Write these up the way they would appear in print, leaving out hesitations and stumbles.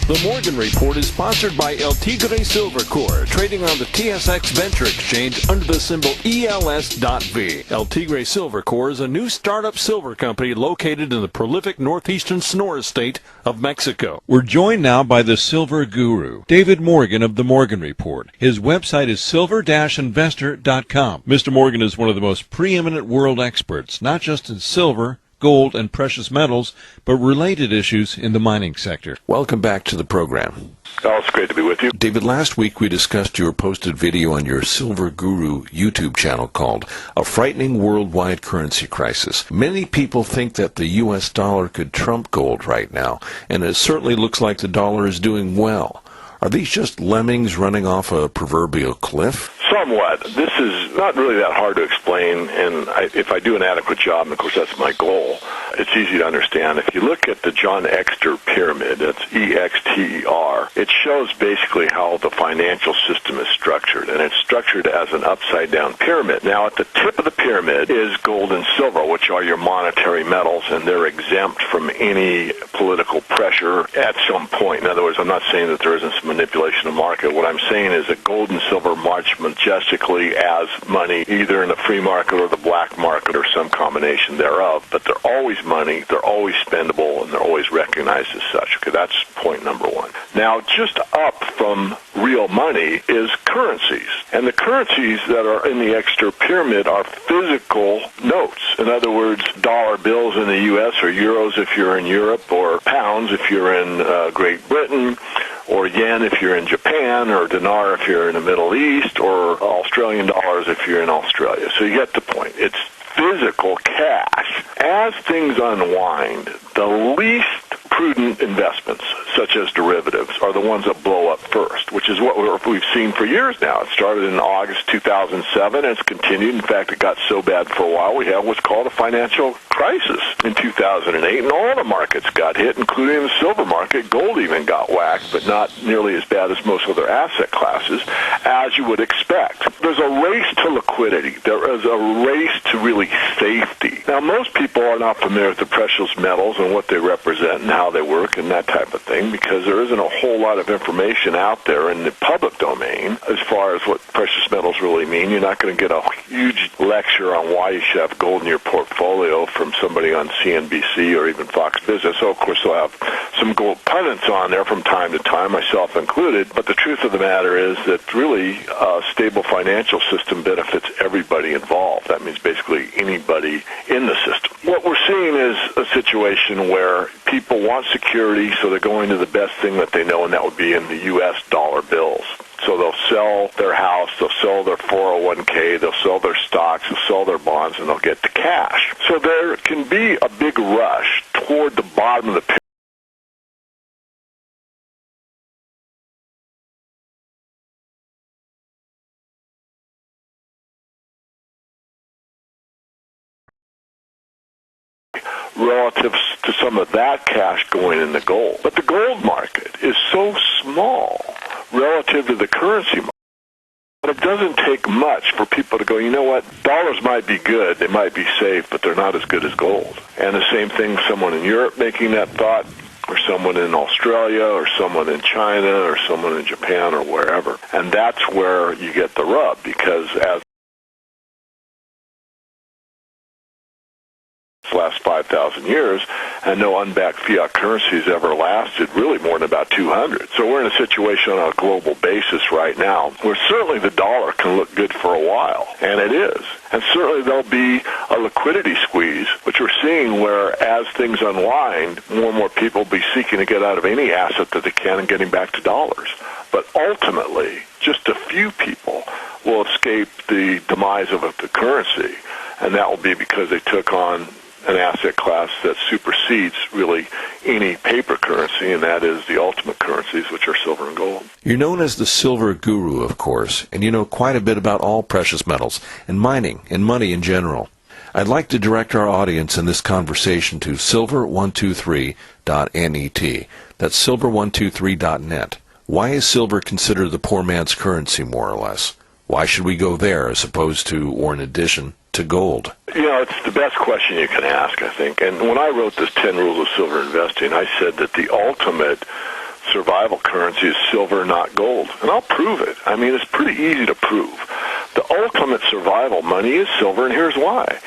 The Morgan Report is sponsored by El Tigre Silver Corps, trading on the TSX Venture Exchange under the symbol ELS.V. El Tigre Silver Corps is a new startup silver company located in the prolific northeastern Sonora state of Mexico. We're joined now by the silver guru, David Morgan of The Morgan Report. His website is silver-investor.com. Mr. Morgan is one of the most preeminent world experts, not just in silver, gold, and precious metals, but related issues in the mining sector. Welcome back to the program. Oh, it's great to be with you. David, last week we discussed your posted video on your Silver Guru YouTube channel called A Frightening Worldwide Currency Crisis. Many people think that the U.S. dollar could trump gold right now, and it certainly looks like the dollar is doing well. Are these just lemmings running off a proverbial cliff? Somewhat. This is not really that hard to explain, and if I do an adequate job, and of course that's my goal, it's easy to understand. If you look at the John Exter pyramid, that's EXTER, it shows basically how the financial system is structured, and it's structured as an upside-down pyramid. Now, at the tip of the pyramid is gold and silver, which are your monetary metals, and they're exempt from any political pressure at some point. In other words, I'm not saying that there isn't some manipulation of the market. What I'm saying is that gold and silver march majestically as money, either in the free market or the black market or some combination thereof, but they're always money, they're always spendable, and they're always recognized as such. Okay, that's point number one. Now, just up from real money is currencies, and the currencies that are in the Exter pyramid are physical notes. In other words, dollar bills in the U.S. or euros if you're in Europe, or pounds if you're in Great Britain, or yen if you're in Japan, or dinar if you're in the Middle East, or Australian dollars if you're in Australia. So you get the point. It's physical cash. As things unwind, the least prudent investments, such as derivatives, are the ones that blow up first, which is what we've seen for years now. It started in August 2007, and it's continued. In fact, it got so bad for a while, we have what's called a financial crisis in 2008, and all the markets got hit, including the silver market. Gold even got whacked, but not nearly as bad as most other asset classes, as you would expect. There's a race to liquidity. There is a race to really safety. Now, most people are not familiar with the precious metals and what they represent and how they work and that type of thing, because there isn't a whole lot of information out there in the public domain as far as what precious metals really mean. You're not going to get a huge lecture on why you should have gold in your portfolio from somebody on CNBC or even Fox Business. So, of course, they'll have some gold pundits on there from time to time, myself included. But the truth of the matter is that really a stable financial system benefits everybody involved. That means basically anybody in the system. What we're seeing is a situation where people want security, so they're going to the best thing that they know, and that would be in the U.S. dollar bills. So they'll sell their house, they'll sell their 401k, they'll sell their stocks, they'll sell their bonds, and they'll get the cash. So there can be a big rush toward the bottom of the pyramid. Relative to some of that cash going in the gold. But the gold market is so small relative to the currency market. But it doesn't take much for people to go, you know what, dollars might be good, they might be safe, but they're not as good as gold. And the same thing, someone in Europe making that thought, or someone in Australia, or someone in China, or someone in Japan, or wherever. And that's where you get the rub, because as last 5,000 years, and no unbacked fiat currencies ever lasted really more than about 200. So we're in a situation on a global basis right now where certainly the dollar can look good for a while, and it is. And certainly there'll be a liquidity squeeze, which we're seeing where as things unwind, more and more people will be seeking to get out of any asset that they can and getting back to dollars. But ultimately, just a few people will escape the demise of the currency, and that will be because they took on an asset class that supersedes really any paper currency, and that is the ultimate currencies, which are silver and gold. You're known as the silver guru, of course, and you know quite a bit about all precious metals and mining and money in general. I'd like to direct our audience in this conversation to silver123.net. That's silver123.net. Why is silver considered the poor man's currency, more or less? Why should we go there as opposed to, or in addition, to gold? You know, it's the best question you can ask, I think. And when I wrote this 10 Rules of Silver Investing, I said that the ultimate survival currency is silver, not gold. And I'll prove it. I mean, it's pretty easy to prove. The ultimate survival money is silver, and here's why.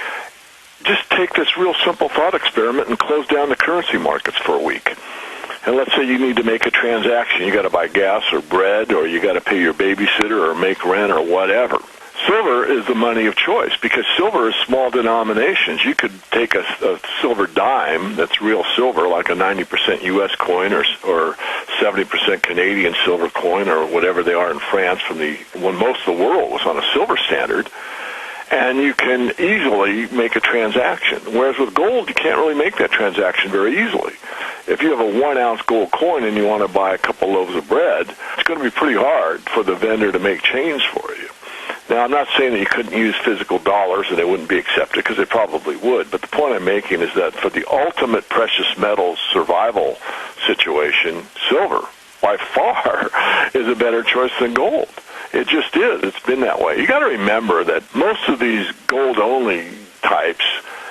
Just take this real simple thought experiment and close down the currency markets for a week. And let's say you need to make a transaction. You got to buy gas or bread, or you got to pay your babysitter or make rent or whatever. Silver is the money of choice because silver is small denominations. You could take a silver dime that's real silver, like a 90% U.S. coin or 70% Canadian silver coin or whatever they are in France when most of the world was on a silver standard, and you can easily make a transaction. Whereas with gold, you can't really make that transaction very easily. If you have a 1-ounce gold coin and you want to buy a couple loaves of bread, it's going to be pretty hard for the vendor to make change for you. Now, I'm not saying that you couldn't use physical dollars and they wouldn't be accepted, because they probably would. But the point I'm making is that for the ultimate precious metals survival situation, silver, by far, is a better choice than gold. It just is. It's been that way. You got to remember that most of these gold-only types,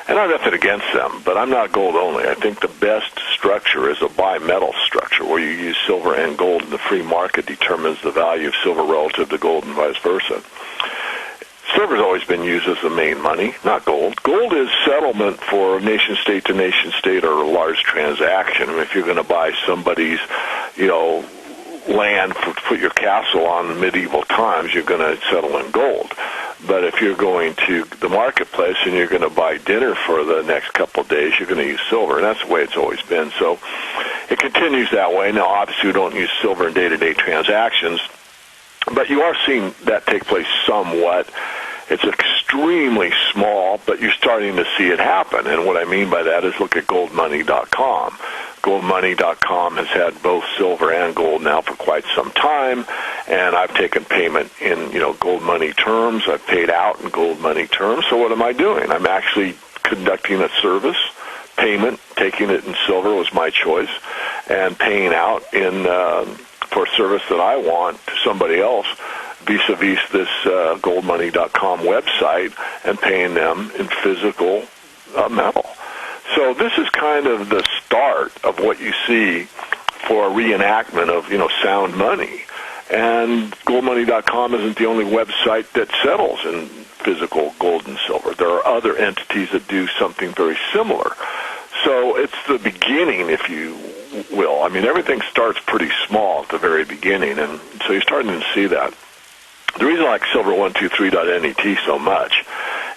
and I have nothing against them, but I'm not gold-only. I think the best structure is a bimetal structure where you use silver and gold, and the free market determines the value of silver relative to gold and vice versa. Silver's always been used as the main money, not gold. Gold is settlement for nation-state to nation-state or a large transaction. I mean, if you're going to buy somebody's, land to put your castle on in medieval times, you're going to settle in gold. But if you're going to the marketplace and you're going to buy dinner for the next couple of days, you're going to use silver, and that's the way it's always been. So it continues that way. Now, obviously, we don't use silver in day-to-day transactions, but you are seeing that take place somewhat. It's extremely small, but you're starting to see it happen. And what I mean by that is look at goldmoney.com. Goldmoney.com has had both silver and gold now for quite some time, and I've taken payment in, gold money terms. I've paid out in gold money terms. So what am I doing? I'm actually conducting a service. Payment, taking it in silver was my choice, and paying out in for a service that I want to somebody else vis-a-vis this goldmoney.com website, and paying them in physical metal. So this is kind of the start of what you see for a reenactment of, sound money. And goldmoney.com isn't the only website that settles in physical gold and silver. There are other entities that do something very similar. So it's the beginning, if you will. I mean, everything starts pretty small at the very beginning, and so you're starting to see that. The reason I like silver123.net so much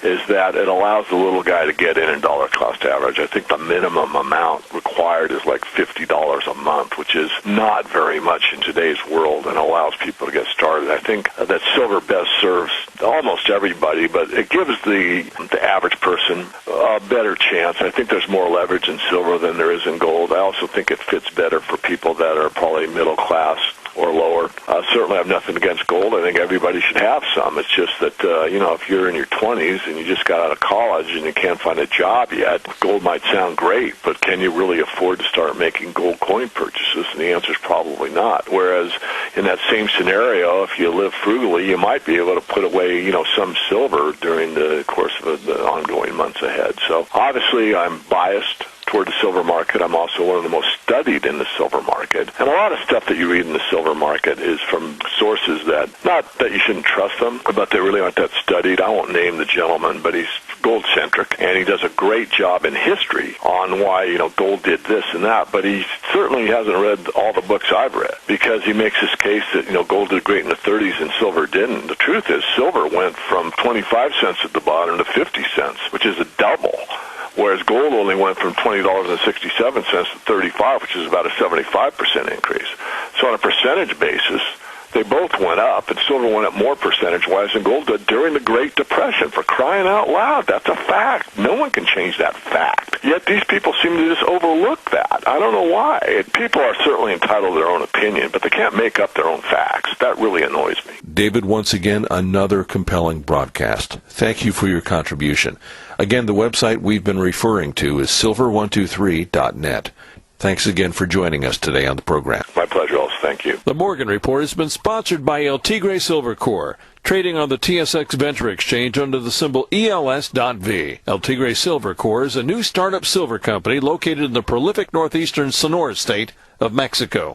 is that it allows the little guy to get in dollar cost average. I think the minimum amount required is like $50 a month, which is not very much in today's world, and allows people to get started. I think that silver best serves almost everybody, but it gives the average person a better chance. I think there's more leverage in silver than there is in gold. I also think it fits better for people that are probably middle class or lower. Certainly I have nothing against gold. I think everybody should have some. It's just that, if you're in your 20s and you just got out of college and you can't find a job yet, gold might sound great, but can you really afford to start making gold coin purchases? And the answer is probably not. Whereas in that same scenario, if you live frugally, you might be able to put away, some silver during the course of the ongoing months ahead. So obviously I'm biased toward the silver market. I'm also one of the most studied in the silver market. And a lot of stuff that you read in the silver market is from sources that, not that you shouldn't trust them, but they really aren't that studied. I won't name the gentleman, but he's gold-centric, and he does a great job in history on why, gold did this and that, but he certainly hasn't read all the books I've read, because he makes this case that, gold did great in the 30s and silver didn't. The truth is, silver went from 25 cents at the bottom to 50 cents, which is a double. Whereas gold only went from $20.67 to $35, which is about a 75% increase. So on a percentage basis, they both went up, and silver went up more percentage-wise than gold did during the Great Depression. For crying out loud, that's a fact. No one can change that fact. Yet these people seem to just overlook that. I don't know why. People are certainly entitled to their own opinion, but they can't make up their own facts. That really annoys me. David, once again, another compelling broadcast. Thank you for your contribution. Again, the website we've been referring to is silver123.net. Thanks again for joining us today on the program. My pleasure, Ellis. Thank you. The Morgan Report has been sponsored by El Tigre Silver Corps, trading on the TSX Venture Exchange under the symbol ELS.V. El Tigre Silver Corps is a new startup silver company located in the prolific northeastern Sonora state of Mexico.